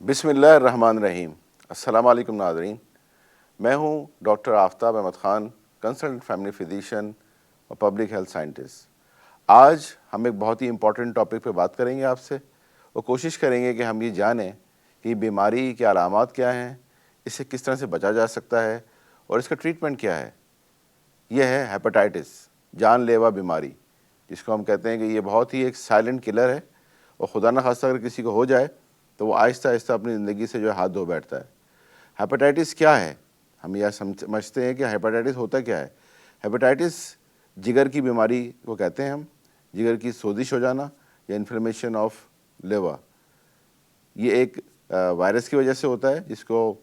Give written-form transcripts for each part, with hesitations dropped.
بسم اللہ الرحمن الرحیم۔ السلام علیکم ناظرین، میں ہوں doctor Aftab Ahmed Khan, consultant family physician اور پبلک ہیلتھ سائنٹسٹ۔ آج ہم ایک بہت ہی امپورٹنٹ ٹاپک پہ بات کریں گے آپ سے، اور کوشش کریں گے کہ ہم یہ جانیں کہ بیماری کے علامات کیا ہیں، اس سے کس طرح سے بچا جا سکتا ہے، اور اس کا ٹریٹمنٹ کیا ہے۔ یہ ہے ہیپاٹائٹس، جان لیوا بیماری، جس کو ہم کہتے ہیں کہ یہ بہت ہی ایک سائلنٹ کلر ہے، اور خدا نہ خواستہ اگر کسی کو ہو جائے تو وہ آہستہ آہستہ اپنی زندگی سے جو ہے ہاتھ دھو بیٹھتا ہے۔ ہیپاٹائٹس کیا ہے؟ ہم یہ سمجھتے ہیں کہ ہیپاٹائٹس ہوتا کیا ہے۔ ہیپاٹائٹس جگر کی بیماری کو کہتے ہیں ہم، جگر کی سوزش ہو جانا یا انفلیمیشن آف لیور۔ یہ ایک وائرس کی وجہ سے ہوتا ہے، جس کو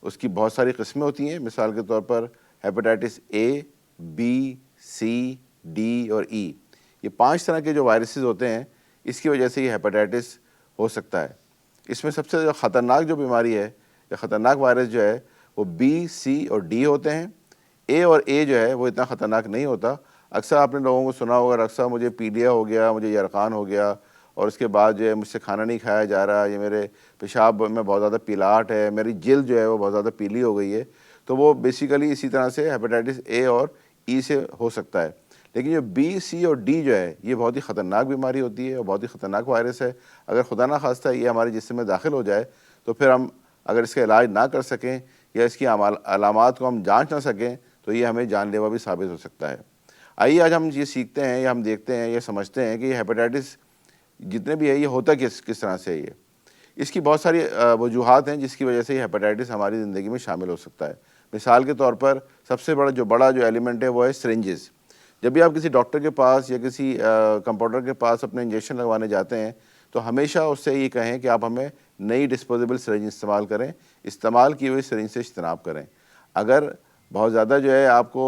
اس کی بہت ساری قسمیں ہوتی ہیں۔ مثال کے طور پر hepatitis A, B, C, D اور ای، یہ 5 طرح کے جو وائرسز ہوتے ہیں، اس کی وجہ سے یہ ہیپاٹائٹس ہو سکتا ہے۔ اس میں سب سے جو خطرناک جو بیماری ہے یا خطرناک وائرس جو ہے وہ بی، سی اور ڈی ہوتے ہیں۔ اے جو ہے وہ اتنا خطرناک نہیں ہوتا۔ اکثر آپ نے لوگوں کو سنا ہوگا، اکثر مجھے پیلیا ہو گیا، مجھے یرقان ہو گیا، اور اس کے بعد جو ہے مجھ سے کھانا نہیں کھایا جا رہا، یہ میرے پیشاب میں بہت زیادہ پیلاہٹ ہے، میری جلد جو ہے وہ بہت زیادہ پیلی ہو گئی ہے۔ تو وہ بیسیکلی اسی طرح سے ہیپاٹائٹس اے اور ای سے ہو سکتا ہے۔ لیکن جو بی، سی اور ڈی جو ہے یہ بہت ہی خطرناک بیماری ہوتی ہے اور بہت ہی خطرناک وائرس ہے۔ اگر خدا نہ خواستہ یہ ہمارے جسم میں داخل ہو جائے تو پھر ہم اگر اس کا علاج نہ کر سکیں یا اس کی علامات کو ہم جانچ نہ سکیں تو یہ ہمیں جان لیوا بھی ثابت ہو سکتا ہے۔ آئیے آج ہم یہ سیکھتے ہیں یا ہم دیکھتے ہیں یا سمجھتے ہیں کہ یہ ہیپاٹائٹس جتنے بھی ہے یہ ہوتا کس طرح سے ہے۔ یہ اس کی بہت ساری وجوہات ہیں جس کی وجہ سے یہ ہیپاٹائٹس ہماری زندگی میں شامل ہو سکتا ہے۔ مثال کے طور پر سب سے بڑا جو ایلیمنٹ ہے وہ ہے سرنجز۔ جب بھی آپ کسی ڈاکٹر کے پاس یا کسی کمپاؤنڈر کے پاس اپنے انجیکشن لگوانے جاتے ہیں تو ہمیشہ اس سے یہ کہیں کہ آپ ہمیں نئی ڈسپوزیبل سرنج استعمال کریں، استعمال کی ہوئی سرنج سے اجتناب کریں۔ اگر بہت زیادہ جو ہے آپ کو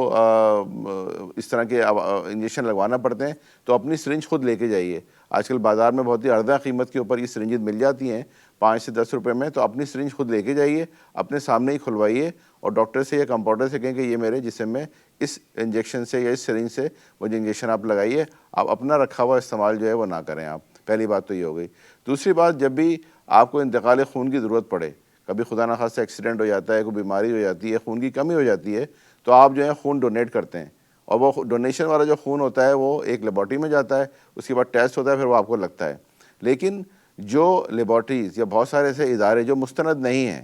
اس طرح کے انجیکشن لگوانا پڑتے ہیں تو اپنی سرنج خود لے کے جائیے۔ آج کل بازار میں بہت ہی اردہ قیمت کے اوپر یہ سرنجز مل جاتی ہیں، 5 سے 10 روپے میں، تو اپنی سرنج خود لے کے جائیے، اپنے سامنے ہی کھلوائیے، اور ڈاکٹر سے یا کمپاؤنڈر سے کہیں کہ یہ میرے جسم میں اس انجیکشن سے یا اس سرنج سے مجھے انجیکشن آپ لگائیے، آپ اپنا رکھا ہوا استعمال جو ہے وہ نہ کریں۔ آپ پہلی بات تو یہ ہو گئی۔ دوسری بات، جب بھی آپ کو انتقال خون کی ضرورت پڑے، کبھی خدا نہ خواستہ ایکسیڈنٹ ہو جاتا ہے، کوئی بیماری ہو جاتی ہے، خون کی کمی ہو جاتی ہے، تو آپ جو ہے خون ڈونیٹ کرتے ہیں، اور وہ ڈونیشن والا جو خون ہوتا ہے وہ ایک لیبارٹری میں جاتا ہے، اس کے بعد ٹیسٹ ہوتا ہے، پھر وہ آپ کو لگتا ہے۔ لیکن جو لیبارٹریز یا بہت سارے ایسے ادارے جو مستند نہیں ہیں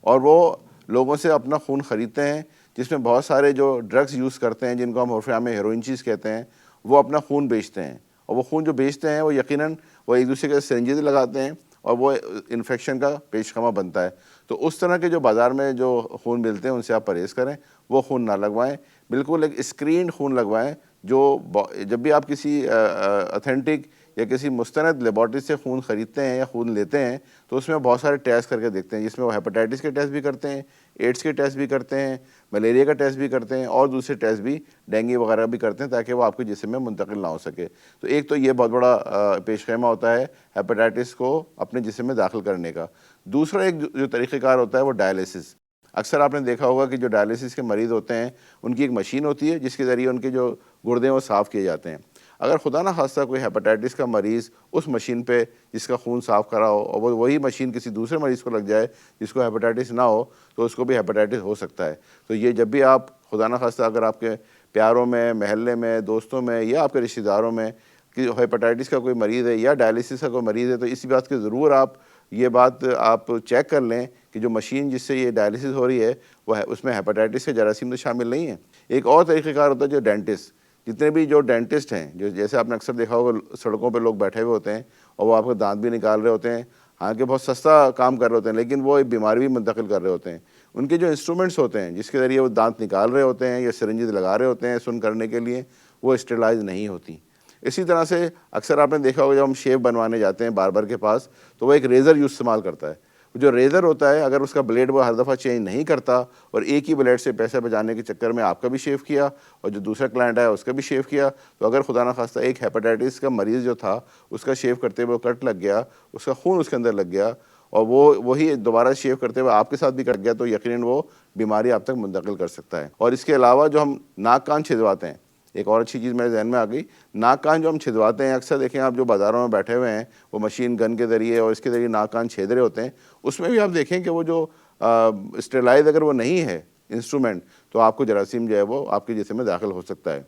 اور وہ لوگوں سے اپنا خون خریدتے ہیں، جس میں بہت سارے جو ڈرگز یوز کرتے ہیں جن کو ہم عرف عام میں ہیروئن چیز کہتے ہیں، وہ اپنا خون بیچتے ہیں، اور وہ خون جو بیچتے ہیں وہ یقیناً وہ ایک دوسرے کے سرنجز لگاتے ہیں اور وہ انفیکشن کا پیش خواہ بنتا ہے۔ تو اس طرح کے جو بازار میں جو خون ملتے ہیں ان سے آپ پرہیز کریں، وہ خون نہ لگوائیں، بالکل ایک اسکرینڈ خون لگوائیں۔ جب بھی آپ کسی اتھینٹک یا کسی مستند لیبارٹری سے خون خریدتے ہیں یا خون لیتے ہیں تو اس میں بہت سارے ٹیسٹ کر کے دیکھتے ہیں، جس میں وہ ہیپاٹائٹس کے ٹیسٹ بھی کرتے ہیں، ایڈس کے ٹیسٹ بھی کرتے ہیں، ملیریا کا ٹیسٹ بھی کرتے ہیں، اور دوسرے ٹیسٹ بھی ڈینگی وغیرہ بھی کرتے ہیں، تاکہ وہ آپ کے جسم میں منتقل نہ ہو سکے۔ تو ایک تو یہ بہت بڑا پیش خیمہ ہوتا ہے ہیپاٹائٹس کو اپنے جسم میں داخل کرنے کا۔ دوسرا ایک جو طریقہ کار ہوتا ہے وہ ڈائلیسس۔ اکثر آپ نے دیکھا ہوگا کہ جو ڈائلیسس کے مریض ہوتے ہیں ان کی ایک مشین ہوتی ہے جس کے ذریعے ان کے جو گردے ہیں وہ صاف کیے جاتے ہیں۔ اگر خدا نہ خواستہ کوئی ہیپاٹائٹس کا مریض اس مشین پہ جس کا خون صاف کرا ہو اور وہی مشین کسی دوسرے مریض کو لگ جائے جس کو ہیپاٹائٹس نہ ہو تو اس کو بھی ہیپاٹائٹس ہو سکتا ہے۔ تو یہ جب بھی آپ خدا نہ خواستہ اگر آپ کے پیاروں میں، محلے میں، دوستوں میں یا آپ کے رشتہ داروں میں کہ ہیپاٹائٹس کا کوئی مریض ہے یا ڈائلیسس کا کوئی مریض ہے تو اسی بات کی ضرور آپ یہ بات آپ چیک کر لیں کہ جو مشین جس سے یہ ڈائلیسس ہو رہی ہے وہ اس میں ہیپاٹائٹس کے جراثیم تو شامل نہیں ہیں۔ ایک اور طریقہ کار ہوتا ہے جو ڈینٹسٹ۔ جتنے بھی جو ڈینٹسٹ ہیں، جو جیسے آپ نے اکثر دیکھا ہوگا سڑکوں پہ لوگ بیٹھے ہوئے ہوتے ہیں اور وہ آپ کے دانت بھی نکال رہے ہوتے ہیں، حالانکہ بہت سستا کام کر رہے ہوتے ہیں لیکن وہ ایک بیماری بھی منتقل کر رہے ہوتے ہیں۔ ان کے جو انسٹرومنٹس ہوتے ہیں جس کے ذریعے وہ دانت نکال رہے ہوتے ہیں یا سرنجز لگا رہے ہوتے ہیں سن کرنے کے لیے، وہ اسٹرلائز نہیں ہوتی۔ اسی طرح سے اکثر آپ نے دیکھا ہوگا جب ہم شیو بنوانے جاتے ہیں باربر کے پاس تو وہ ایک ریزر استعمال کرتا ہے۔ جو ریزر ہوتا ہے اگر اس کا بلیڈ وہ ہر دفعہ چینج نہیں کرتا اور ایک ہی بلیڈ سے پیسہ بچانے کے چکر میں آپ کا بھی شیو کیا اور جو دوسرا کلائنٹ آیا اس کا بھی شیو کیا، تو اگر خدا نہ خواستہ ایک ہیپاٹائٹس کا مریض جو تھا اس کا شیو کرتے ہوئے کٹ لگ گیا، اس کا خون اس کے اندر لگ گیا اور وہی دوبارہ شیو کرتے ہوئے آپ کے ساتھ بھی کٹ گیا، تو یقیناً وہ بیماری آپ تک منتقل کر سکتا ہے۔ اور اس کے علاوہ جو ہم ناک کان چھدواتے ہیں، ایک اور اچھی چیز میرے ذہن میں آ گئی، ناک کان جو ہم چھدواتے ہیں، اکثر دیکھیں آپ جو بازاروں میں بیٹھے ہوئے ہیں وہ مشین گن کے ذریعے اور اس کے ذریعے ناک کان چھید رہے ہوتے ہیں، اس میں بھی آپ دیکھیں کہ وہ جو اسٹیرلائز اگر وہ نہیں ہے انسٹرومنٹ تو آپ کو جراثیم جو ہے وہ آپ کے جسم میں داخل ہو سکتا ہے۔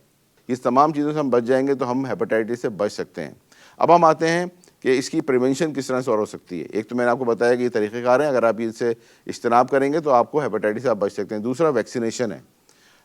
اس تمام چیزوں سے ہم بچ جائیں گے تو ہم ہیپاٹائٹس سے بچ سکتے ہیں۔ اب ہم آتے ہیں کہ اس کی پریونشن کس طرح سے اور ہو سکتی ہے۔ ایک تو میں نے آپ کو بتایا کہ یہ طریقہ کار ہیں، اگر آپ اس سے اجتناب کریں گے تو آپ کو ہیپاٹائٹس سے آپ بچ سکتے ہیں۔ دوسرا ویکسینیشن ہے۔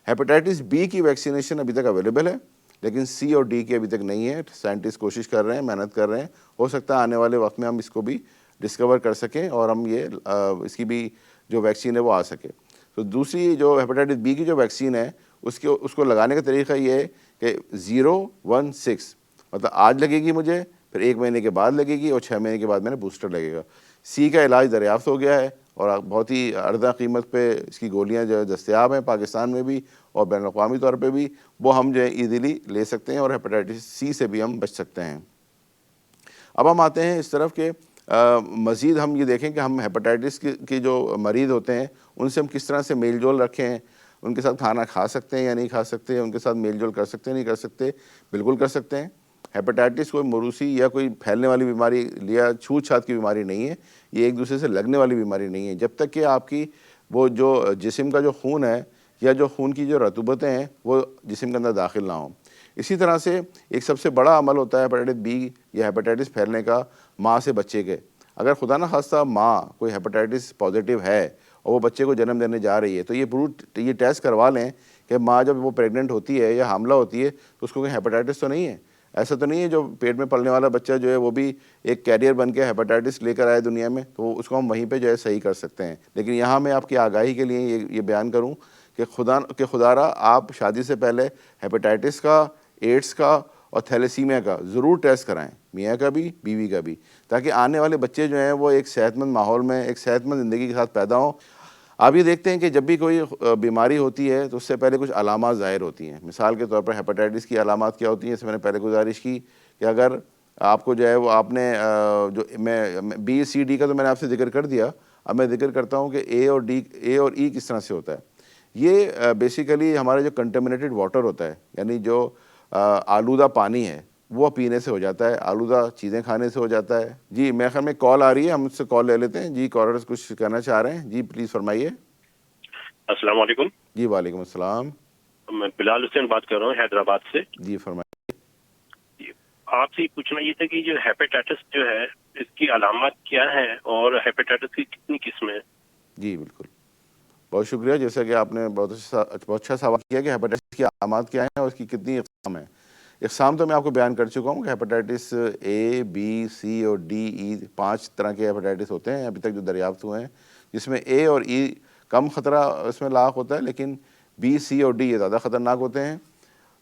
ہیپاٹائٹس بی کی ویکسینیشن ابھی تک اویلیبل ہے، لیکن سی اور ڈی کی ابھی تک نہیں ہے۔ سائنٹسٹ کوشش کر رہے ہیں، محنت کر رہے ہیں، ہو سکتا ہے آنے والے وقت میں ہم اس کو بھی ڈسکور کر سکیں اور ہم یہ اس کی بھی جو ویکسین ہے وہ آ سکے۔ تو دوسری جو ہیپاٹائٹس بی کی جو ویکسین ہے اس کو لگانے کا طریقہ یہ ہے کہ 016 مطلب آج لگے گی مجھے، پھر 1 مہینے کے بعد لگے گی اور 6 مہینے کے بعد میں نے بوسٹر لگے گا۔ سی کا علاج دریافت ہو گیا ہے اور بہت ہی ارزاں قیمت پہ اس کی گولیاں جو دستیاب ہیں پاکستان میں بھی اور بین الاقوامی طور پہ بھی، وہ ہم جو ہے ایزیلی لے سکتے ہیں اور ہیپاٹائٹس سی سے بھی ہم بچ سکتے ہیں۔ اب ہم آتے ہیں اس طرف کہ مزید ہم یہ دیکھیں کہ ہم ہیپاٹائٹس کی جو مریض ہوتے ہیں ان سے ہم کس طرح سے میل جول رکھیں، ان کے ساتھ کھانا کھا سکتے ہیں یا نہیں کھا سکتے، ان کے ساتھ میل جول کر سکتے ہیں نہیں کر سکتے، بالکل کر سکتے ہیں۔ ہیپاٹائٹس کوئی موروثی یا کوئی پھیلنے والی بیماری یا چھوت چھات کی بیماری نہیں ہے، یہ ایک دوسرے سے لگنے والی بیماری نہیں ہے، جب تک کہ آپ کی وہ جو جسم کا جو خون ہے یا جو خون کی جو رطوبتیں ہیں وہ جسم کے اندر داخل نہ ہوں۔ اسی طرح سے ایک سب سے بڑا عمل ہوتا ہے ہیپاٹائٹس بی یا ہیپاٹائٹس پھیلنے کا ماں سے بچے کے۔ اگر خدا نہ خواستہ ماں کوئی ہیپاٹائٹس پازیٹیو ہے اور وہ بچے کو جنم دینے جا رہی ہے تو یہ ٹیسٹ کروا لیں کہ ماں جب وہ پریگننٹ ہوتی ہے یا حاملہ ہوتی ہے تو اس کو کوئی ہیپاٹائٹس تو نہیں ہے۔ ایسا تو نہیں ہے جو پیٹ میں پلنے والا بچہ جو ہے وہ بھی ایک کیریئر بن کے ہیپاٹائٹس لے کر آئے دنیا میں، تو اس کو ہم وہیں پہ جو ہے صحیح کر سکتے ہیں۔ لیکن یہاں میں آپ کی آگاہی کے لیے یہ بیان کروں کہ خدا را آپ شادی سے پہلے ہیپاٹائٹس کا، ایڈس کا اور تھیلیسیمیا کا ضرور ٹیسٹ کرائیں، میاں کا بھی بیوی کا بھی، تاکہ آنے والے بچے جو ہیں وہ ایک صحت مند ماحول میں ایک صحت مند زندگی کے ساتھ پیدا ہوں۔ آپ یہ دیکھتے ہیں کہ جب بھی کوئی بیماری ہوتی ہے تو اس سے پہلے کچھ علامات ظاہر ہوتی ہیں۔ مثال کے طور پر ہیپاٹائٹس کی علامات کیا ہوتی ہیں، جیسے میں نے پہلے گزارش کی کہ اگر آپ کو جو ہے وہ آپ نے جو میں بی سی ڈی کا تو میں نے آپ سے ذکر کر دیا، اب میں ذکر کرتا ہوں کہ اے اور ای کس طرح سے ہوتا ہے۔ یہ بیسیکلی ہمارا جو کنٹامنیٹڈ واٹر ہوتا ہے، یعنی جو آلودہ پانی ہے وہ پینے سے ہو جاتا ہے، آلودہ چیزیں کھانے سے ہو جاتا ہے۔ جی میرے خیال میں کال آ رہی ہے، ہم اس سے کال لے لیتے ہیں۔ جی کالرز کچھ کہنا چاہ رہے ہیں، جی پلیز فرمائیے۔ السلام علیکم۔ جی وعلیکم السلام۔ میں بلال حسین بات کر رہا ہوں حیدرآباد سے۔ جی فرمائیے۔ آپ سے پوچھنا یہ تھا کہ جو ہیپاٹائٹس جو ہے اس کی علامات کیا ہیں اور ہیپاٹائٹس کی کتنی قسمیں ہیں؟ جی بالکل، بہت شکریہ، جیسا کہ آپ نے بہت اچھا سوال کیا کہ ہیپاٹائٹس کی علامات کیا ہیں اور اس کی کتنی اقسام ہیں۔ اقسام تو میں آپ کو بیان کر چکا ہوں کہ ہیپاٹائٹس اے، بی، سی اور ڈی، ای 5 طرح کے ہیپاٹائٹس ہوتے ہیں ابھی تک جو دریافت ہوئے ہیں، جس میں اے اور ای کم خطرہ اس میں لاحق ہوتا ہے، لیکن بی، سی اور ڈی یہ زیادہ خطرناک ہوتے ہیں۔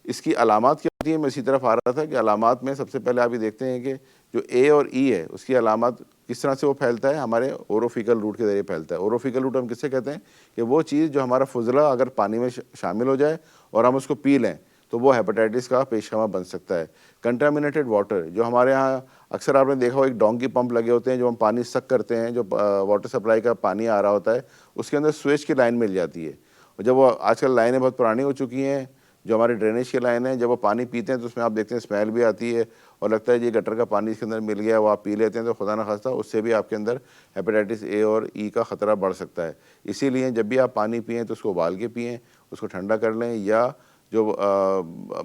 اس کی علامات کیا ہوتی ہیں، میں اسی طرف آ رہا تھا کہ علامات میں سب سے پہلے آپ یہ دیکھتے ہیں کہ جو اے اور ای ہے اس کی علامات کس طرح سے وہ پھیلتا ہے، ہمارے اوروفیکل روٹ کے ذریعے پھیلتا ہے۔ اوروفیکل روٹ ہم کس سے کہتے ہیں کہ وہ چیز جو ہمارا فضلہ اگر پانی میں شامل ہو جائے اور ہم اس کو پی لیں تو وہ ہیپاٹائٹس کا پیش خواہ بن سکتا ہے۔ کنٹامنیٹڈ واٹر، جو ہمارے ہاں اکثر آپ نے دیکھا ہو ایک ڈونکی پمپ لگے ہوتے ہیں جو ہم پانی سک کرتے ہیں، جو واٹر سپلائی کا پانی آ رہا ہوتا ہے اس کے اندر سویچ کی لائن مل جاتی ہے، اور جب وہ آج کل لائنیں بہت پرانی ہو چکی ہیں، جو ہماری ڈرینیج کی لائن ہے، جب وہ پانی پیتے ہیں تو اس میں آپ دیکھتے ہیں اسمیل بھی آتی ہے اور لگتا ہے یہ گٹر کا پانی اس کے اندر مل گیا، وہ آپ پی لیتے ہیں تو خدا نہ خواستہ اس سے بھی آپ کے اندر ہیپاٹائٹس اے اور ای کا خطرہ بڑھ سکتا ہے۔ اسی لیے جب بھی آپ پانی پئیں تو اس کو ابال کے پئیں، اس کو ٹھنڈا کر لیں، یا جو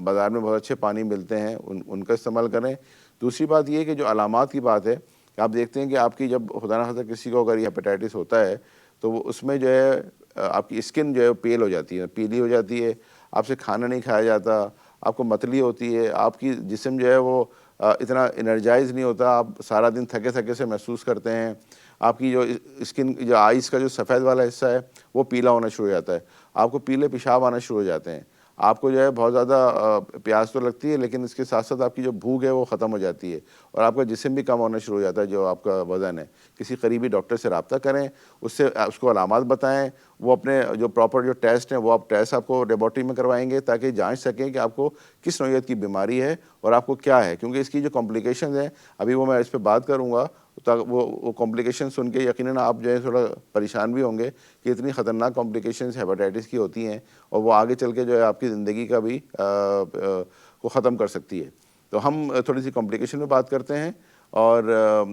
بازار میں بہت اچھے پانی ملتے ہیں ان کا استعمال کریں۔ دوسری بات یہ کہ جو علامات کی بات ہے کہ آپ دیکھتے ہیں کہ آپ کی جب خدا نہ خواستہ کسی کو اگر یہ ہیپاٹائٹس ہوتا ہے تو وہ اس میں جو ہے آپ کی اسکن جو ہے پیل ہو جاتی ہے، پیلی ہو جاتی ہے، آپ سے کھانا نہیں کھایا جاتا، آپ کو متلی ہوتی ہے، آپ کی جسم جو ہے وہ اتنا انرجائز نہیں ہوتا، آپ سارا دن تھکے تھکے سے محسوس کرتے ہیں، آپ کی جو اسکن جو آئیز کا جو سفید والا حصہ ہے وہ پیلا ہونا شروع ہو جاتا ہے، آپ کو پیلے پیشاب آنا شروع ہو جاتے ہیں، آپ کو جو ہے بہت زیادہ پیاس تو لگتی ہے لیکن اس کے ساتھ ساتھ آپ کی جو بھوک ہے وہ ختم ہو جاتی ہے، اور آپ کا جسم بھی کم ہونا شروع ہو جاتا ہے جو آپ کا وزن ہے۔ کسی قریبی ڈاکٹر سے رابطہ کریں، اس کو علامات بتائیں، وہ اپنے جو پراپر جو ٹیسٹ ہیں وہ ٹیسٹ آپ کو لیبارٹری میں کروائیں گے تاکہ جانچ سکیں کہ آپ کو کس نوعیت کی بیماری ہے اور آپ کو کیا ہے، کیونکہ اس کی جو کمپلیکیشنز ہیں ابھی وہ میں اس پہ بات کروں گا، وہ کمپلیکیشن سن کے یقیناً آپ جو ہے تھوڑا پریشان بھی ہوں گے کہ اتنی خطرناک کمپلیکیشنز ہیپاٹائٹس کی ہوتی ہیں اور وہ آگے چل کے جو ہے آپ کی زندگی کا بھی کو ختم کر سکتی ہے. تو ہم تھوڑی سی کمپلیکیشن میں بات کرتے ہیں, اور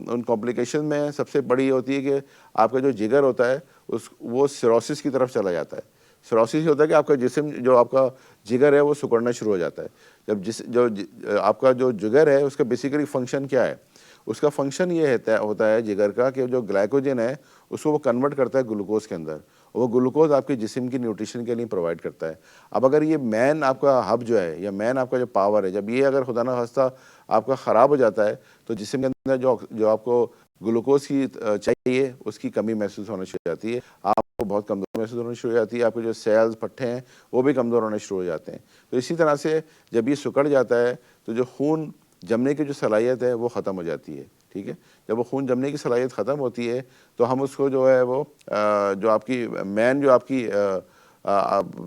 ان کمپلیکیشن میں سب سے بڑی ہوتی ہے کہ آپ کا جو جگر ہوتا ہے وہ سیروسس کی طرف چلا جاتا ہے. سیروسس یہ ہوتا ہے کہ آپ کا جسم, جو آپ کا جگر ہے وہ سکڑنا شروع ہو جاتا ہے. جو آپ کا جو جگر ہے اس کا بیسیکلی فنکشن کیا ہے؟ اس کا فنکشن یہ ہوتا ہے جگر کا کہ جو گلائکوجن ہے اس کو وہ کنورٹ کرتا ہے گلوکوز کے اندر, وہ گلوکوز آپ کے جسم کی نیوٹریشن کے لیے پرووائڈ کرتا ہے. اب اگر یہ مین آپ کا ہب جو ہے یا مین آپ کا جو پاور ہے, جب یہ اگر خدا نہ خواستہ آپ کا خراب ہو جاتا ہے تو جسم کے اندر جو آپ کو گلوکوز کی چاہیے اس کی کمی محسوس ہونا شروع ہو جاتی ہے, آپ کو بہت کمزور محسوس ہونا شروع ہو جاتی ہے, آپ کے جو سیلز پٹھے ہیں وہ بھی کمزور ہونا شروع ہو جاتے ہیں. تو اسی طرح سے جب یہ سکڑ جاتا ہے تو جو خون جمنے کی جو صلاحیت ہے وہ ختم ہو جاتی ہے. ٹھیک ہے, جب وہ خون جمنے کی صلاحیت ختم ہوتی ہے تو ہم اس کو جو ہے وہ جو آپ کی مین جو آپ کی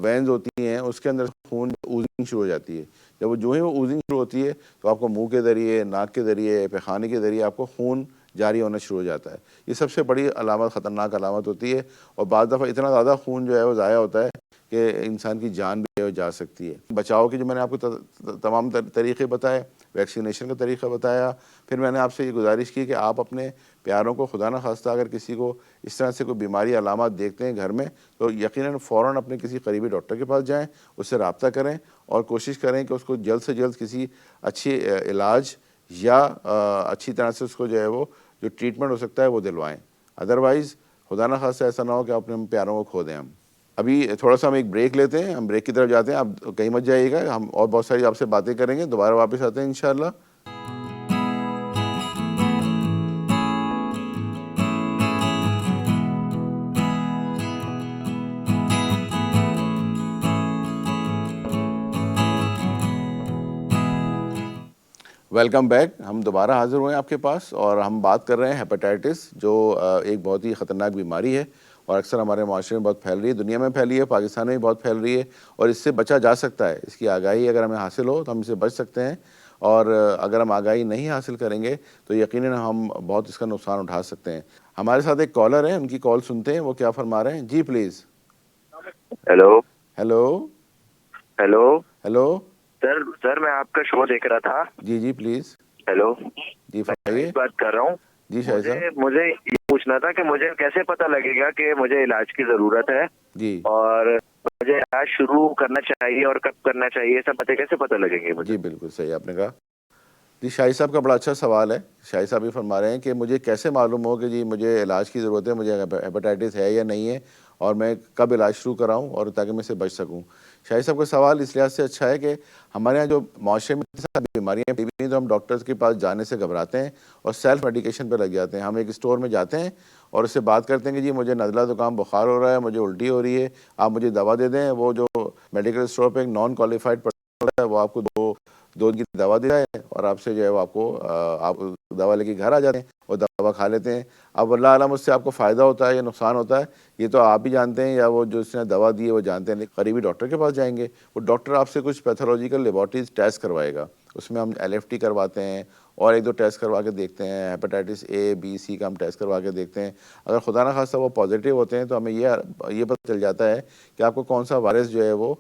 وینز ہوتی ہیں اس کے اندر خون اوزنگ شروع ہو جاتی ہے. جب وہ جو ہی وہ اوزنگ شروع ہوتی ہے تو آپ کو منہ کے ذریعے, ناک کے ذریعے, پیخانے کے ذریعے آپ کو خون جاری ہونا شروع ہو جاتا ہے. یہ سب سے بڑی علامت, خطرناک علامت ہوتی ہے, اور بعض دفعہ اتنا زیادہ خون جو ہے وہ ضائع ہوتا ہے کہ انسان کی جان بھی جا سکتی ہے. بچاؤ کے جو میں نے آپ کو تمام طریقے بتائے, ویکسینیشن کا طریقہ بتایا, پھر میں نے آپ سے یہ گزارش کی کہ آپ اپنے پیاروں کو خدا نہ خواستہ اگر کسی کو اس طرح سے کوئی بیماری علامات دیکھتے ہیں گھر میں تو یقیناً فوراً اپنے کسی قریبی ڈاکٹر کے پاس جائیں, اس سے رابطہ کریں اور کوشش کریں کہ اس کو جلد سے جلد کسی اچھی علاج یا اچھی طرح سے اس کو جو ہے وہ جو ٹریٹمنٹ ہو سکتا ہے وہ دلوائیں. ادروائز خدا نہ خواستہ ایسا نہ ہو کہ اپنے پیاروں کو کھو دیں. ہم ابھی تھوڑا سا ہم ایک بریک لیتے ہیں, ہم بریک کی طرف جاتے ہیں, آپ کہیں مت جائیے گا, ہم اور بہت ساری آپ سے باتیں کریں گے, دوبارہ واپس آتے ہیں انشاءاللہ. Welcome back. ہم دوبارہ حاضر ہوئے ہیں آپ کے پاس, اور ہم بات کر رہے ہیں ہیپاٹائٹس, جو ایک بہت ہی خطرناک بیماری ہے اور اکثر ہمارے معاشرے میں بہت پھیل رہی ہے, دنیا میں پھیلی ہے, پاکستان میں بھی بہت پھیل رہی ہے, اور اس سے بچا جا سکتا ہے. اس کی آگاہی اگر ہمیں حاصل ہو تو ہم اس سے بچ سکتے ہیں, اور اگر ہم آگاہی نہیں حاصل کریں گے تو یقیناً ہم بہت اس کا نقصان اٹھا سکتے ہیں. ہمارے ساتھ ایک کالر ہیں, ان کی کال سنتے ہیں وہ کیا فرما رہے ہیں. جی please. Hello hello. Hello hello. Sir میں آپ کا شو دیکھ رہا تھا. جی جی پلیز. ہیلو, جی میں فرمائیے. بات کر رہا ہوں. جی شاہد صاحب. مجھے یہ پوچھنا تھا کہ مجھے کیسے پتہ لگے گا کہ مجھے علاج کی ضرورت ہے, جی اور مجھے علاج شروع کرنا چاہیے اور کب کرنا چاہیے, یہ سب باتیں کیسے پتہ لگیں گے مجھے؟ جی بالکل صحیح آپ نے کہا. جی شاہد صاحب کا بڑا اچھا سوال ہے. شاہد صاحب یہ فرما رہے ہیں کہ مجھے کیسے معلوم ہو کہ جی مجھے علاج کی ضرورت ہے, مجھے ہیپاٹائٹس ہے یا نہیں ہے, اور میں کب علاج شروع کراؤں اور تاکہ میں اس سے بچ سکوں. شاہد صاحب کا سوال اس لحاظ سے اچھا ہے کہ ہمارے یہاں جو معاشرے میں ساری بیماریاں ہیں تو ہم ڈاکٹرز کے پاس جانے سے گھبراتے ہیں اور سیلف میڈیکیشن پہ لگ جاتے ہیں. ہم ایک اسٹور میں جاتے ہیں اور اس سے بات کرتے ہیں کہ جی مجھے نزلہ زکام بخار ہو رہا ہے, مجھے الٹی ہو رہی ہے, آپ مجھے دوا دے دیں. وہ جو میڈیکل اسٹور پہ ایک نان کوالیفائڈ پرسن ہوتا ہے وہ آپ کو دو دن کی دوا دے ہے اور آپ سے جو ہے وہ آپ دوا لے کے گھر آ جاتے ہیں اور دوا کھا لیتے ہیں. اب اللہ عالم اس سے آپ کو فائدہ ہوتا ہے یا نقصان ہوتا ہے یہ تو آپ بھی جانتے ہیں, یا وہ جو اس نے دوا دی ہے وہ جانتے ہیں. قریبی ڈاکٹر کے پاس جائیں گے, وہ ڈاکٹر آپ سے کچھ پیتھولوجیکل لیبارٹریز ٹیسٹ کروائے گا, اس میں ہم LFT کرواتے ہیں اور ایک دو ٹیسٹ کروا کے دیکھتے ہیں, ہیپاٹائٹس A B C کا ہم ٹیسٹ کروا کے دیکھتے ہیں. اگر خدا نہ خواستہ وہ پازیٹیو ہوتے ہیں تو ہمیں یہ پتہ چل جاتا ہے کہ آپ کو کون سا وائرس جو ہے وہ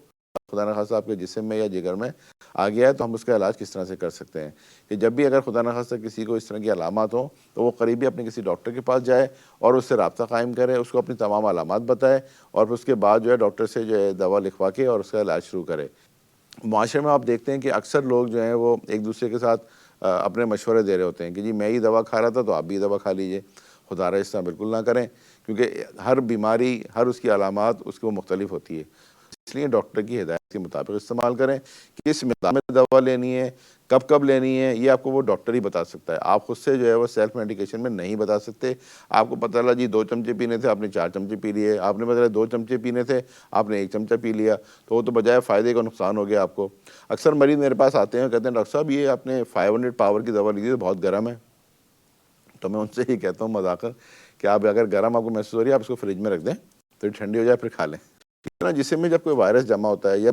خدا نہ خواستہ آپ کے جسم میں یا جگر میں آ گیا ہے, تو ہم اس کا علاج کس طرح سے کر سکتے ہیں. کہ جب بھی اگر خدا نہ خواستہ کسی کو اس طرح کی علامات ہوں تو وہ قریبی اپنے کسی ڈاکٹر کے پاس جائے اور اس سے رابطہ قائم کرے, اس کو اپنی تمام علامات بتائے, اور پھر اس کے بعد جو ہے ڈاکٹر سے جو ہے دوا لکھوا کے اور اس کا علاج شروع کرے. معاشرے میں آپ دیکھتے ہیں کہ اکثر لوگ جو ہیں وہ ایک دوسرے کے ساتھ اپنے مشورے دے رہے ہوتے ہیں کہ جی میں یہ دوا کھا رہا تھا تو آپ بھی دوا کھا لیجئے. خدا را اس طرح بالکل نہ کریں, کیونکہ ہر بیماری, ہر اس کی علامات اس کو مختلف ہوتی ہے. اس لیے ڈاکٹر کی ہدایت کے مطابق استعمال کریں. کس مقدار میں دوا لینی ہے, کب لینی ہے, یہ آپ کو وہ ڈاکٹر ہی بتا سکتا ہے. آپ خود سے جو ہے وہ سیلف میڈیکیشن میں نہیں بتا سکتے. آپ کو پتہ چلا جی 2 چمچے پینے تھے, آپ نے 4 چمچے پی لیے, آپ نے پتہ 2 چمچے پینے تھے, آپ نے 1 چمچہ پی لیا, تو وہ تو بجائے فائدے کا نقصان ہو گیا آپ کو. اکثر مریض میرے پاس آتے ہیں اور کہتے ہیں ڈاکٹر صاحب یہ آپ نے 500 پاور کی دوا لی تھی تو بہت گرم ہے. تو میں ان سے ہی کہتا ہوں مذاکر کہ آپ اگر گرم آپ کو محسوس ہو رہی ہے آپ اس کو فریج میں رکھ دیں, پھر ٹھنڈی ہو جائے پھر کھا لیں. جسم میں جب کوئی وائرس جمع ہوتا ہے یا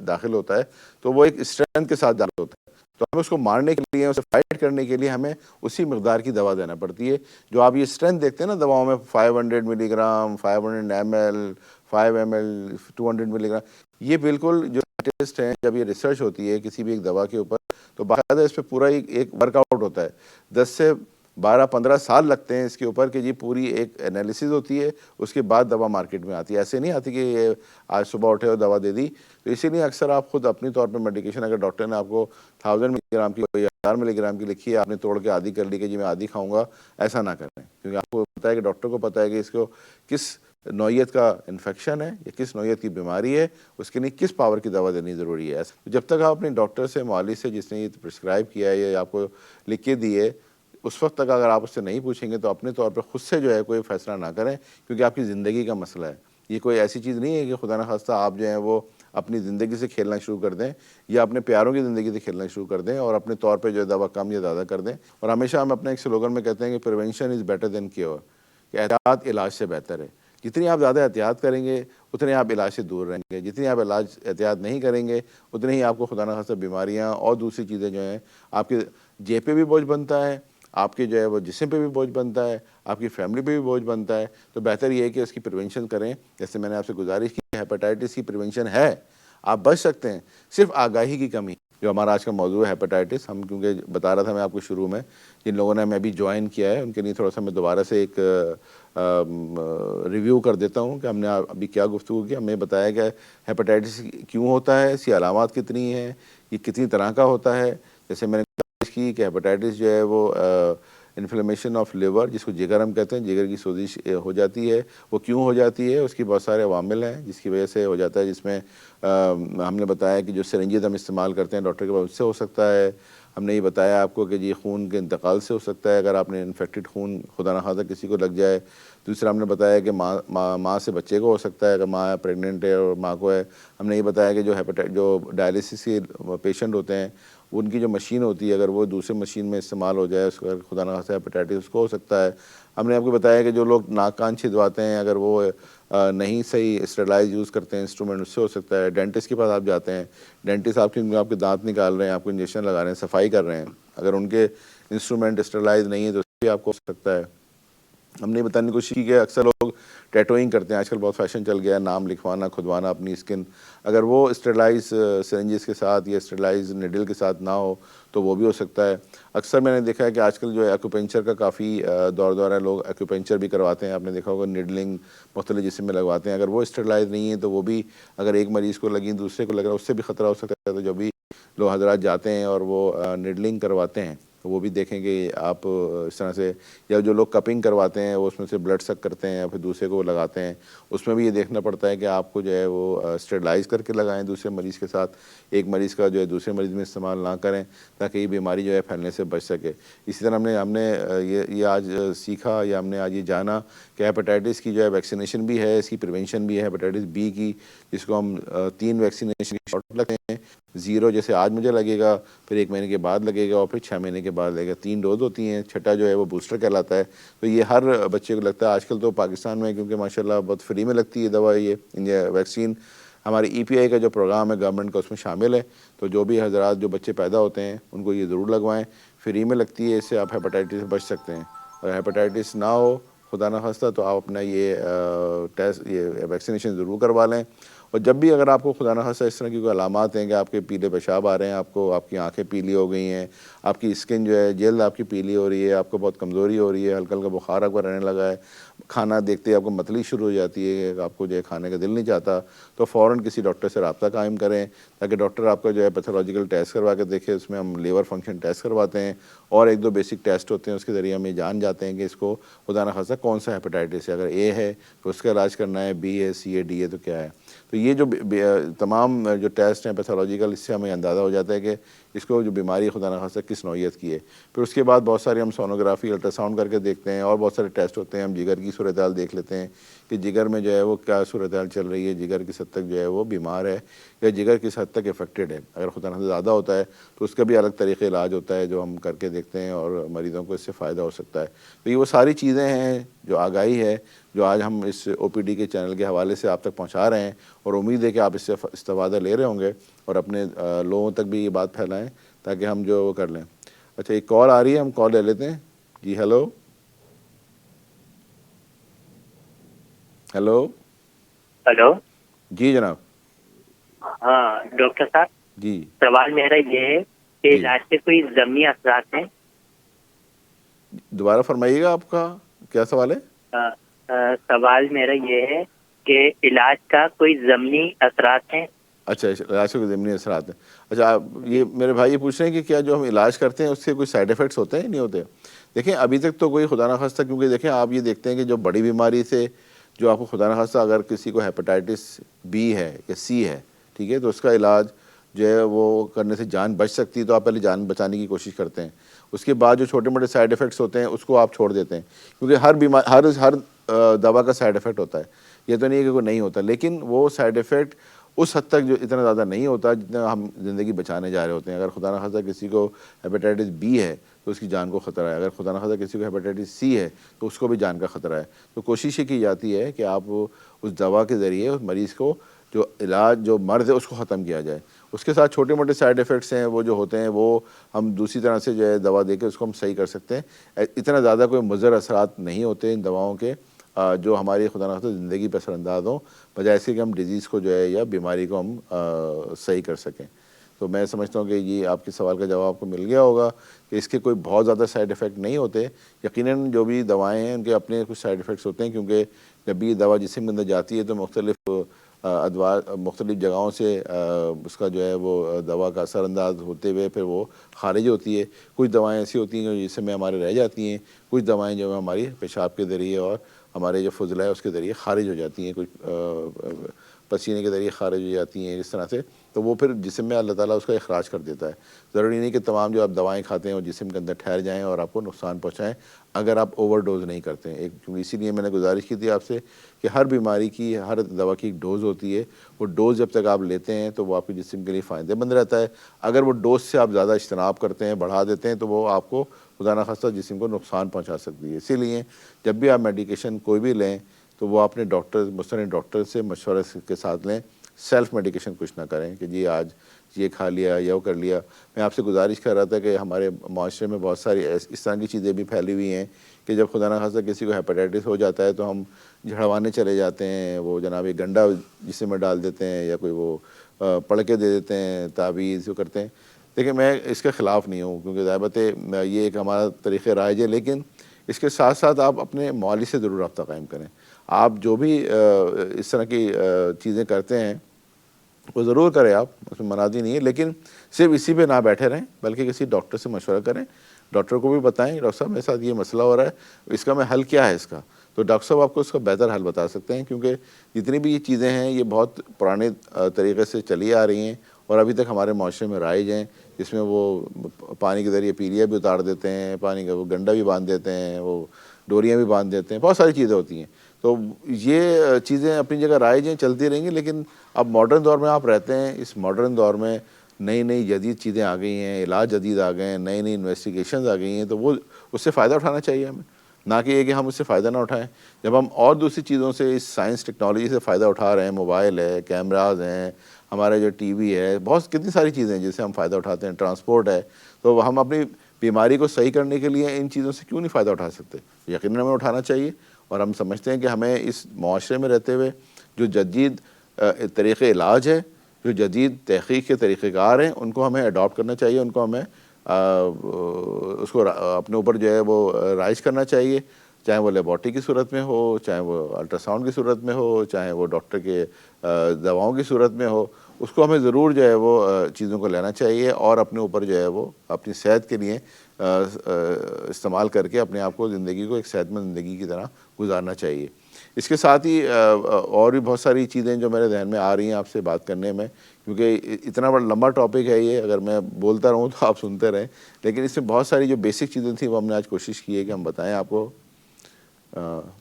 داخل ہوتا ہے تو وہ ایک اسٹرینتھ کے ساتھ داخل ہوتا ہے. تو ہمیں اس کو مارنے کے لیے، اسے فائٹ کرنے کے لیے ہمیں اسی مقدار کی دوا دینا پڑتی ہے. جو آپ یہ اسٹرینتھ دیکھتے ہیں نا دواؤں میں 500 ملی گرام، 500 ml، 5 ml، 200 ملی گرام، یہ بالکل جو سائنٹسٹ ہیں جب یہ ریسرچ ہوتی ہے کسی بھی ایک دوا کے اوپر تو باقاعدہ اس پہ پورا ایک ورک آؤٹ ہوتا ہے. 10 سے 12-15 سال لگتے ہیں اس کے اوپر کہ جی پوری ایک انالیسز ہوتی ہے، اس کے بعد دوا مارکیٹ میں آتی ہے. ایسے نہیں آتی کہ یہ آج صبح اٹھے اور دوا دے دی. تو اسی لیے اکثر آپ خود اپنی طور پہ میڈیکیشن اگر ڈاکٹر نے آپ کو 1000 ملی گرام کی یا 1000 ملی گرام کی لکھی ہے، آپ نے توڑ کے آدھی کر لی کہ جی میں آدھی کھاؤں گا، ایسا نہ کریں. کیونکہ آپ کو پتہ ہے کہ ڈاکٹر کو پتہ ہے کہ اس کو کس نوعیت کا انفیکشن ہے یا کس نوعیت کی بیماری ہے، اس کے لیے کس پاور کی دوا دینی ضروری ہے. جب تک آپ اپنے ڈاکٹر سے، معالج سے، جس نے یہ پرسکرائب کیا ہے یا آپ کو لکھ کے دی ہے، اس وقت تک اگر آپ اس سے نہیں پوچھیں گے تو اپنے طور پہ خود سے جو ہے کوئی فیصلہ نہ کریں، کیونکہ آپ کی زندگی کا مسئلہ ہے. یہ کوئی ایسی چیز نہیں ہے کہ خدا نخواستہ آپ جو ہیں وہ اپنی زندگی سے کھیلنا شروع کر دیں یا اپنے پیاروں کی زندگی سے کھیلنا شروع کر دیں اور اپنے طور پہ جو ہے دوا کم یا زیادہ کر دیں. اور ہمیشہ ہم اپنے ایک سلوگن میں کہتے ہیں کہ prevention is better than cure, کہ احتیاط علاج سے بہتر ہے. جتنی آپ زیادہ احتیاط کریں گے اتنے آپ علاج سے دور رہیں گے. جتنی آپ احتیاط نہیں کریں گے اتنے ہی آپ کو خدا نخواستہ بیماریاں اور دوسری چیزیں جو ہیں، آپ کے جیب پہ بھی بوجھ بنتا ہے، آپ کے جو ہے وہ جسم پہ بھی بوجھ بنتا ہے، آپ کی فیملی پہ بھی بوجھ بنتا ہے. تو بہتر یہ ہے کہ اس کی پریونشن کریں. جیسے میں نے آپ سے گزارش کی، ہیپاٹائٹس کی پریونشن ہے، آپ بچ سکتے ہیں، صرف آگاہی کی کمی. جو ہمارا آج کا موضوع ہے ہیپاٹائٹس، ہم کیونکہ بتا رہا تھا میں آپ کو شروع میں، جن لوگوں نے ہمیں ابھی جوائن کیا ہے ان کے لیے تھوڑا سا میں دوبارہ سے ایک ریویو کر دیتا ہوں کہ ہم نے ابھی کیا گفتگو کی. ہم نے بتایا کہ ہیپاٹائٹس کیوں ہوتا ہے، اس کی علامات کتنی ہیں، یہ کتنی طرح کا ہوتا ہے. جیسے میں نے کی کہ ہیپاٹائٹس جو ہے وہ انفلیمیشن آف لیور، جس کو جگر ہم کہتے ہیں، جگر کی سوزش ہو جاتی ہے. وہ کیوں ہو جاتی ہے، اس کی بہت سارے عوامل ہیں جس کی وجہ سے ہو جاتا ہے، جس میں ہم نے بتایا کہ جو سرنجز ہم استعمال کرتے ہیں ڈاکٹر کے پاس، اس سے ہو سکتا ہے. ہم نے یہ بتایا آپ کو کہ جی خون کے انتقال سے ہو سکتا ہے، اگر آپ نے انفیکٹڈ خون خدا نخواستہ کسی کو لگ جائے. دوسرا ہم نے بتایا کہ ماں سے بچے کو ہو سکتا ہے، اگر ماں پریگننٹ ہے اور ماں کو ہے. ہم نے یہ بتایا کہ جو ڈائلیسس کے پیشنٹ ہوتے ہیں ان کی جو مشین ہوتی ہے اگر وہ دوسرے مشین میں استعمال ہو جائے، اس کا خدا نخواستہ ہیپاٹائٹس اس کو ہو سکتا ہے. ہم نے آپ کو بتایا کہ جو لوگ ناک کان چھدواتے ہیں اگر وہ نہیں صحیح اسٹرلائز یوز کرتے ہیں انسٹرومنٹ، اس سے ہو سکتا ہے. ڈینٹسٹ کے پاس آپ جاتے ہیں، ڈینٹسٹ آپ کے دانت نکال رہے ہیں، آپ کو انجیکشن لگا رہے ہیں، صفائی کر رہے ہیں، اگر ان کے انسٹرومنٹ اسٹرلائز نہیں ہے تو اس سے بھی آپ کو ہو سکتا ہے. ہم نے بتانے کی کوشش کی کہ اکثر لوگ ٹیٹوئنگ کرتے ہیں، آج کل بہت فیشن چل گیا ہے نام لکھوانا، کھدوانا اپنی اسکن. اگر وہ اسٹرلائز سرنجز کے ساتھ یا اسٹرلائز نیڈل کے ساتھ نہ ہو تو وہ بھی ہو سکتا ہے. اکثر میں نے دیکھا ہے کہ آج کل جو ہے ایکوپنچر کا کافی دور ہے، لوگ ایکوپنچر بھی کرواتے ہیں. آپ نے دیکھا ہوگا نیڈلنگ مختلف جسم میں لگواتے ہیں. اگر وہ اسٹرلائز نہیں ہے تو وہ بھی اگر ایک مریض کو لگی دوسرے کو لگ رہا ہے، اس سے بھی خطرہ ہو سکتا ہے. تو جو بھی لوگ حضرات جاتے ہیں اور وہ نیڈلنگ کرواتے ہیں تو وہ بھی دیکھیں کہ آپ اس طرح سے، یا جو لوگ کپنگ کرواتے ہیں وہ اس میں سے بلڈ سک کرتے ہیں یا پھر دوسرے کو وہ لگاتے ہیں، اس میں بھی یہ دیکھنا پڑتا ہے کہ آپ کو جو ہے وہ اسٹرلائز کر کے لگائیں دوسرے مریض کے ساتھ. ایک مریض کا جو ہے دوسرے مریض میں استعمال نہ کریں تاکہ یہ بیماری جو ہے پھیلنے سے بچ سکے. اسی طرح ہم نے یہ آج سیکھا یا ہم نے آج یہ جانا کہ ہیپاٹائٹس کی جو ہے ویکسینیشن بھی ہے، اس کی پریونشن بھی ہے. ہیپاٹائٹس بی کی، جس کو ہم 3 ویکسینیشن کی شاٹ لگتے ہیں. 0 جیسے آج مجھے لگے گا، پھر 1 مہینے کے بعد لگے گا اور پھر 6 مہینے کے بعد لگے گا. 3 ڈوز ہوتی ہیں، چھٹا جو ہے وہ بوسٹر کہلاتا ہے. تو یہ ہر بچے کو لگتا ہے. آج کل تو پاکستان میں کیونکہ ماشاءاللہ بہت فری میں لگتی ہے دوا، یہ ویکسین ہماری EPI کا جو پروگرام ہے گورنمنٹ کا اس میں شامل ہے. تو جو بھی حضرات جو بچے پیدا ہوتے ہیں ان کو یہ ضرور لگوائیں، فری میں لگتی ہے. اس سے آپ ہیپاٹائٹس سے بچ سکتے ہیں. اور ہیپاٹائٹس نہ ہو خدا نخواستہ تو آپ اپنا یہ ویکسینیشن ضرور کروا لیں. اور جب بھی اگر آپ کو خدا نخواستہ اس طرح کی کوئی علامات ہیں کہ آپ کے پیلے پیشاب آ رہے ہیں، آپ کی آنکھیں پیلی ہو گئی ہیں، آپ کی اسکن جو ہے جلد آپ کی پیلی ہو رہی ہے، آپ کو بہت کمزوری ہو رہی ہے، ہلکا ہلکا بخار آپ کو رہنے لگا ہے، کھانا دیکھتے ہی آپ کو متلی شروع ہو جاتی ہے کہ آپ کو جو ہے کھانے کا دل نہیں چاہتا، تو فوراً کسی ڈاکٹر سے رابطہ قائم کریں تاکہ ڈاکٹر آپ کا جو ہے پیتھولوجیکل ٹیسٹ کروا کے دیکھے. اس میں ہم لیور فنکشن ٹیسٹ کرواتے ہیں اور 1-2 بیسک ٹیسٹ ہوتے ہیں، اس کے ذریعے ہم یہ جان جاتے ہیں کہ اس کو خدا نخواستہ کون سا ہیپاٹائٹس ہے. اگر A ہے تو اس کا علاج کرنا ہے، B ہے، C ہے، D ہے تو کیا ہے. تو یہ جو تمام جو ٹیسٹ ہیں پیتھولوجیکل، اس سے ہمیں اندازہ ہو جاتا ہے کہ اس کو جو بیماری خدا نخواستہ کس نوعیت کی ہے. پھر اس کے بعد بہت ساری ہم سونوگرافی، الٹرا ساؤنڈ کر کے دیکھتے ہیں اور بہت سارے ٹیسٹ ہوتے ہیں. ہم جگر کی صورتحال دیکھ لیتے ہیں کہ جگر میں جو ہے وہ کیا صورتحال چل رہی ہے، جگر کس حد تک جو ہے وہ بیمار ہے یا جگر کس حد تک افیکٹڈ ہے. اگر خدا نخواستہ زیادہ ہوتا ہے تو اس کا بھی الگ طریقے علاج ہوتا ہے جو ہم کر کے دیکھتے ہیں اور مریضوں کو اس سے فائدہ ہو سکتا ہے. تو یہ وہ ساری چیزیں ہیں جو آگاہی ہے جو آج ہم اس OPD کے چینل کے حوالے سے آپ تک پہنچا رہے ہیں، اور امید ہے کہ آپ اس سے استفادہ لے رہے ہوں گے اور اپنے لوگوں تک بھی یہ بات پھیلائیں تاکہ ہم جو وہ کر لیں. اچھا ایک کال آ رہی ہے, ہم کال لے لیتے ہیں. جی ہیلو ہیلو. ہلو. جی جناب. ہاں ڈاکٹر صاحب, جی سوال میرا یہ ہے کہ جی علاج سے کوئی ضمنی اثرات ہیں؟ دوبارہ فرمائیے گا, آپ کا کیا سوال ہے؟ سوال میرا یہ ہے کہ علاج کا کوئی ضمنی اثرات ہیں؟ اچھا علاج کے ضمنی اثرات ہیں. اچھا آپ جی. یہ میرے بھائی یہ پوچھ رہے ہیں کہ کیا جو ہم علاج کرتے ہیں اس سے کوئی سائیڈ ایفیکٹس ہوتے ہیں نہیں ہوتے؟ دیکھیں ابھی تک تو کوئی خدا نخواستہ, کیونکہ دیکھیں آپ یہ دیکھتے ہیں کہ جو بڑی بیماری سے جو آپ کو خدا نخواستہ اگر کسی کو ہیپاٹائٹس بی ہے یا سی ہے, ٹھیک ہے, تو اس کا علاج جو ہے وہ کرنے سے جان بچ سکتی ہے, تو آپ پہلے جان بچانے کی کوشش کرتے ہیں. اس کے بعد جو چھوٹے موٹے سائیڈ ایفیکٹس ہوتے ہیں اس کو آپ چھوڑ دیتے ہیں, کیونکہ ہر دوا کا سائیڈ ایفیکٹ ہوتا ہے. یہ تو نہیں ہے کہ کوئی نہیں ہوتا, لیکن وہ سائیڈ ایفیکٹ اس حد تک جو اتنا زیادہ نہیں ہوتا جتنا ہم زندگی بچانے جا رہے ہوتے ہیں. اگر خدا نخواستہ کسی کو ہیپاٹائٹس بی ہے تو اس کی جان کو خطرہ ہے, اگر خدا نخواستہ کسی کو ہیپاٹائٹس سی ہے تو اس کو بھی جان کا خطرہ ہے. تو کوشش یہ کی جاتی ہے کہ آپ اس دوا کے ذریعے اس مریض کو جو علاج جو مرض ہے اس کو ختم کیا جائے. اس کے ساتھ چھوٹے موٹے سائیڈ ایفیکٹس ہیں وہ جو ہوتے ہیں وہ ہم دوسری طرح سے جو ہے دوا دے کے اس کو ہم صحیح کر سکتے ہیں. اتنا زیادہ کوئی مضر اثرات نہیں ہوتے ان دواؤں کے جو ہماری خدا نخواستہ زندگی پر اثر انداز ہوں, بجائے اس کے کہ ہم ڈیزیز کو جو ہے یا بیماری کو ہم صحیح کر سکیں. تو میں سمجھتا ہوں کہ یہ آپ کے سوال کا جواب آپ کو مل گیا ہوگا کہ اس کے کوئی بہت زیادہ سائیڈ ایفیکٹ نہیں ہوتے. یقیناً جو بھی دوائیں ہیں ان کے اپنے کچھ سائیڈ ایفیکٹس ہوتے ہیں, کیونکہ جب بھی یہ دوا جسم کے اندر جاتی ہے تو مختلف ادوار مختلف جگہوں سے اس کا جو ہے وہ دوا کا اثر انداز ہوتے ہوئے پھر وہ خارج ہوتی ہے. کچھ دوائیں ایسی ہوتی ہیں جو جسم میں ہمارے رہ جاتی ہیں, کچھ دوائیں جو ہماری پیشاب کے ذریعے اور ہمارے جو فضلہ ہے اس کے ذریعے خارج ہو جاتی ہیں, کچھ پسینے کے ذریعے خارج ہو جاتی ہیں اس طرح سے. تو وہ پھر جسم میں اللہ تعالیٰ اس کا اخراج کر دیتا ہے. ضروری نہیں کہ تمام جو آپ دوائیں کھاتے ہیں وہ جسم کے اندر ٹھہر جائیں اور آپ کو نقصان پہنچائیں اگر آپ اوور ڈوز نہیں کرتے ہیں. کیونکہ اسی لیے میں نے گزارش کی تھی آپ سے کہ ہر بیماری کی ہر دوا کی ایک ڈوز ہوتی ہے. وہ ڈوز جب تک آپ لیتے ہیں تو وہ آپ کے جسم کے لیے فائدہ مند رہتا ہے. اگر وہ ڈوز سے آپ زیادہ اجتناب کرتے ہیں, بڑھا دیتے ہیں, تو وہ آپ کو خدا نخواستہ جسم کو نقصان پہنچا سکتی ہے. اسی لیے جب بھی آپ میڈیکیشن کوئی بھی لیں تو وہ اپنے مستند ڈاکٹر سے مشورہ کے ساتھ لیں. سیلف میڈیکیشن کچھ نہ کریں کہ جی آج یہ کھا لیا یا وہ کر لیا. میں آپ سے گزارش کر رہا تھا کہ ہمارے معاشرے میں بہت ساری اس طرح کی چیزیں بھی پھیلی ہوئی ہیں کہ جب خدا نخواستہ کسی کو ہیپاٹائٹس ہو جاتا ہے تو ہم جھڑوانے چلے جاتے ہیں, وہ جناب ایک گنڈا جسم میں ڈال دیتے ہیں یا کوئی وہ پڑکے دے دیتے ہیں, تعویذ جو کرتے ہیں. دیکھیں میں اس کے خلاف نہیں ہوں, کیونکہ ظاہر ہے یہ ایک ہمارا طریقہ رائج ہے, لیکن اس کے ساتھ ساتھ آپ اپنے معالج سے ضرور رابطہ قائم کریں. آپ جو بھی اس طرح کی چیزیں کرتے ہیں وہ ضرور کریں, آپ اس میں منادی نہیں ہے, لیکن صرف اسی پہ نہ بیٹھے رہیں بلکہ کسی ڈاکٹر سے مشورہ کریں. ڈاکٹر کو بھی بتائیں ڈاکٹر صاحب میرے ساتھ یہ مسئلہ ہو رہا ہے, اس کا میں حل کیا ہے اس کا. تو ڈاکٹر صاحب آپ کو اس کا بہتر حل بتا سکتے ہیں, کیونکہ جتنی بھی یہ چیزیں ہیں یہ بہت پرانے طریقے سے چلی آ رہی ہیں اور ابھی تک ہمارے معاشرے میں رائج ہیں. جس میں وہ پانی کے ذریعے پیلیا بھی اتار دیتے ہیں, پانی کا وہ گنڈا بھی باندھ دیتے ہیں, وہ ڈوریاں بھی باندھ دیتے ہیں, بہت ساری چیزیں ہوتی ہیں. تو یہ چیزیں اپنی جگہ رائج ہیں, چلتی رہیں گی, لیکن اب ماڈرن دور میں آپ رہتے ہیں. اس ماڈرن دور میں نئی نئی جدید چیزیں آ گئی ہیں, علاج جدید آ گئے ہیں, نئی نئی انویسٹیگیشنز آ گئی ہیں, تو وہ اس سے فائدہ اٹھانا چاہیے ہمیں, نہ کہ یہ کہ ہم اس سے فائدہ نہ اٹھائیں. جب ہم اور دوسری چیزوں سے اس سائنس ٹیکنالوجی سے فائدہ اٹھا رہے ہیں, موبائل ہے, کیمراز ہیں, ہمارے جو ٹی وی ہے, بہت کتنی ساری چیزیں ہیں جس سے ہم فائدہ اٹھاتے ہیں, ٹرانسپورٹ ہے, تو ہم اپنی بیماری کو صحیح کرنے کے لیے ان چیزوں سے کیوں نہیں فائدہ اٹھا سکتے؟ یقیناً ہمیں اٹھانا چاہیے. اور ہم سمجھتے ہیں کہ ہمیں اس معاشرے میں رہتے ہوئے جو جدید طریقے علاج ہے, جو جدید تحقیق کے طریقہ کار ہیں, ان کو ہمیں اڈاپٹ کرنا چاہیے, ان کو ہمیں اس کو اپنے اوپر جو ہے وہ رائج کرنا چاہیے. چاہے وہ لیبارٹری کی صورت میں ہو, چاہے وہ الٹرا ساؤنڈ کی صورت میں ہو, چاہے وہ ڈاکٹر کے دواؤں کی صورت میں ہو, اس کو ہمیں ضرور جو ہے وہ چیزوں کو لینا چاہیے اور اپنے اوپر جو ہے وہ اپنی صحت کے لیے استعمال کر کے اپنے آپ کو زندگی کو ایک صحت مند زندگی کی طرح گزارنا چاہیے. اس کے ساتھ ہی اور بھی بہت ساری چیزیں جو میرے ذہن میں آ رہی ہیں آپ سے بات کرنے میں, کیونکہ اتنا بڑا لمبا ٹاپک ہے یہ, اگر میں بولتا رہوں تو آپ سنتے رہیں, لیکن اس میں بہت ساری جو بیسک چیزیں تھیں وہ ہم نے آج کوشش کی ہے کہ ہم بتائیں آپ کو.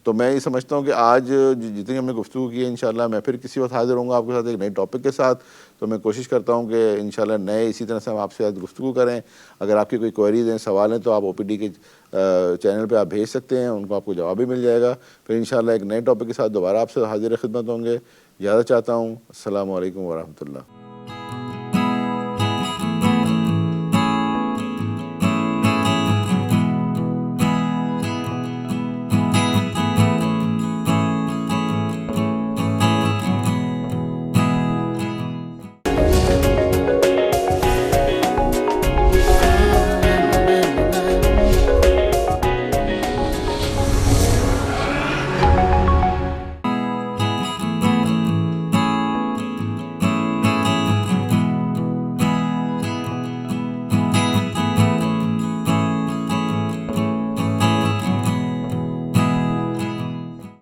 تو میں یہ سمجھتا ہوں کہ آج جتنی ہم نے گفتگو کی ہے, انشاءاللہ میں پھر کسی وقت حاضر ہوں گا آپ کے ساتھ ایک نئے ٹاپک کے ساتھ. تو میں کوشش کرتا ہوں کہ انشاءاللہ نئے اسی طرح سے ہم آپ سے آج گفتگو کریں. اگر آپ کی کوئی کوئریز ہیں, سوال ہیں, تو آپ او پی ڈی کے چینل پہ آپ بھیج سکتے ہیں, ان کو آپ کو جواب بھی مل جائے گا. پھر انشاءاللہ ایک نئے ٹاپک کے ساتھ دوبارہ آپ سے حاضر خدمت ہوں گے. اجازت چاہتا ہوں. السلام علیکم ورحمۃ اللہ.